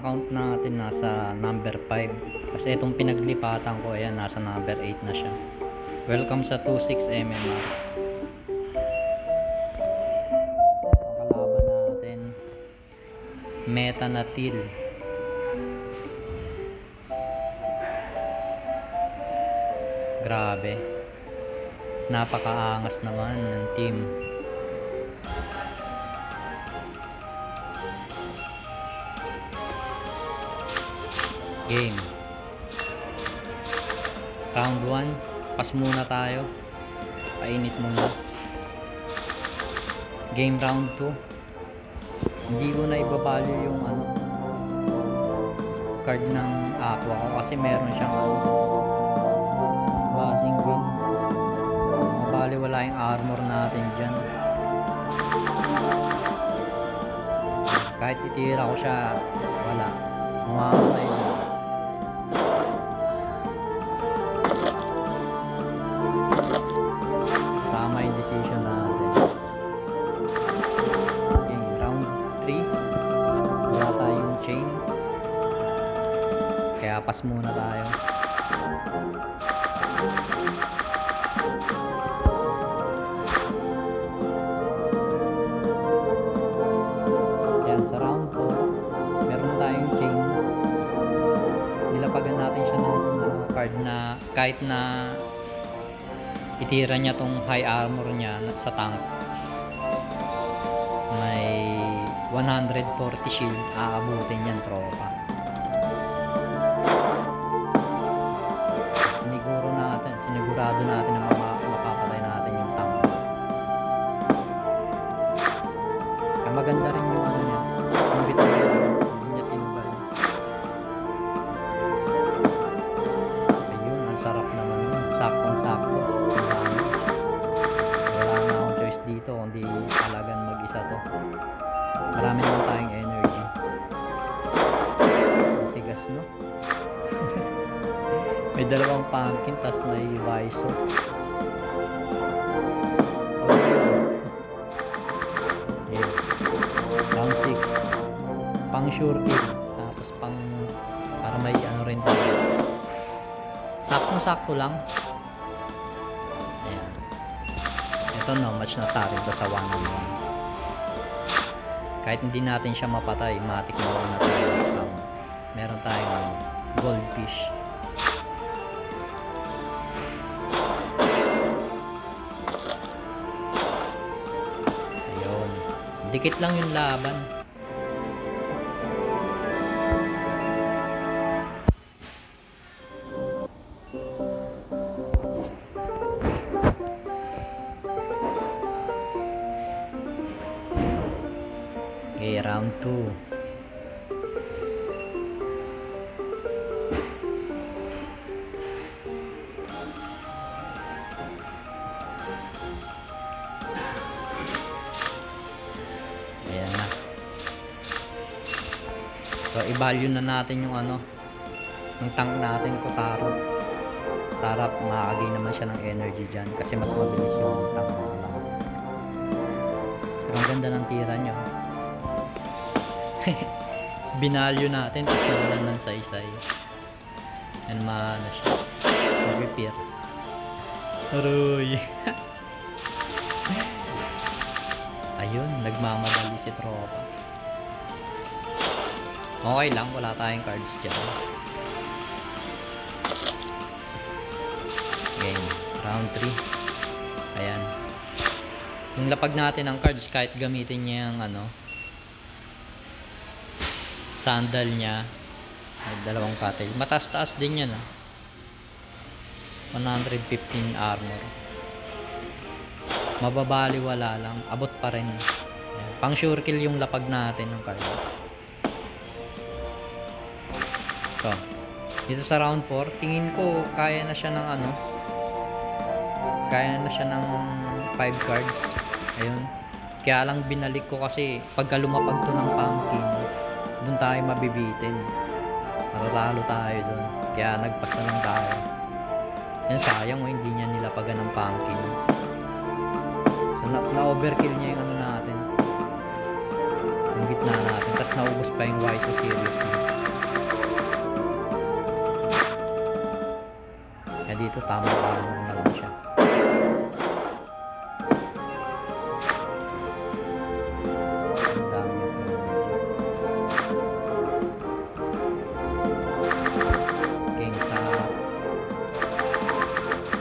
account natin nasa number 5. Kasi itong pinaglipatan ko, ayan, nasa number 8 na siya. Welcome sa 26 MMR. Ang kalaban natin, Metanatil. Grabe. Napakaangas naman ng team. Game. Round 1. Pass muna tayo. Painit muna. Game round 2. Hindi ko na ibabalyo yung card ng aqua ko kasi meron siyang basing win. Mabali wala yung armor natin dyan. Kahit itira ko siya, wala. Mamamatay na. Tama yung decision natin. Okay, round 3. Wala tayong chain. Kaya pass muna tayo. Yan, sa round 4 meron tayong chain. Nilapagan natin siya ng card na kahit na itira niya tong high armor niya sa tank, may 140 shield, aabutin yan tropa. Sinigurado natin na mapapatay natin yung tank. Kaya maganda rin yung niya, yung bitaw, hindi niya sinubay. Ayun, ang sarap naman yun, saktong sakto. Wala na akong choice dito kundi talagang mag-isa to. Marami naman tayong energy. Ang tigas, no? May dalawang pumpkin tas may Viso. Yeah. Round 6. Pang sure kill. Tapos pang para may rin tayo. Saktong-sakto lang. Ayan. Ito no, match na tayo sa 1-on-1. Kahit hindi natin siya mapatay, matik na tayo. Meron tayong goldfish. Dikit lang yung laban. Okay, round 2. So, i-value na natin yung yung tank natin, Kotaro. Sarap, makakagain naman siya ng energy dyan kasi mas mabilis yung tank na lang. Pero ang ganda ng tira nyo. Binalyo natin tapos nawalan ng saysay. Yan, maano siya. Mag-repair. Aroy. Ayun, nagmamadali si tropa. Okay lang, wala tayong cards dyan. Game, round 3. Ayan. Yung lapag natin ng cards, kahit gamitin niya yung sandal niya, may dalawang cutter. Mataas-taas din yan 115 armor. Mababali wala lang, abot pa rin. Ayan. Pang sure kill yung lapag natin ng card. So, dito sa round 4, tingin ko kaya na siya ng kaya na siya ng 5 cards. Ayun. Kaya lang binalik ko kasi pagka lumapag to ng pumpkin, dun tayo mabibitin. Matatalo tayo dun. Kaya nagpasa lang tayo. Yan, sayang hindi niya nilapagan ng pumpkin. So, na-overkill niya yung natin. Yung gitna natin. Tapos naubos pa yung Viso series niya. tamang armor na lang siya. Ang dami niya po. Game sa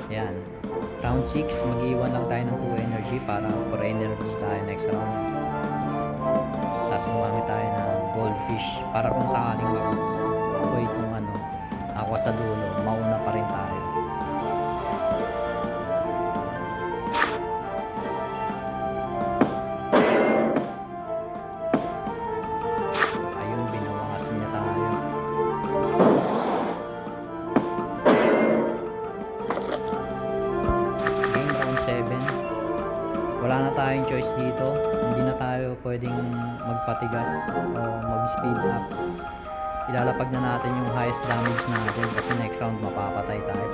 yan. Round 6, mag-iwan lang tayo ng 2 energy para for energy tayo next round. Tapos gumamit tayo ng goldfish para kung sakaling makuha itong ano, ako sa dulo, mauna pa rin tayo. Ayun, binawasan niya tayo. Game round 7. Wala na tayong choice dito. Hindi na tayo pwedeng magpatigas o mag-speed up. Ilalapag na natin yung highest damage natin kasi next round mapapatay tayo.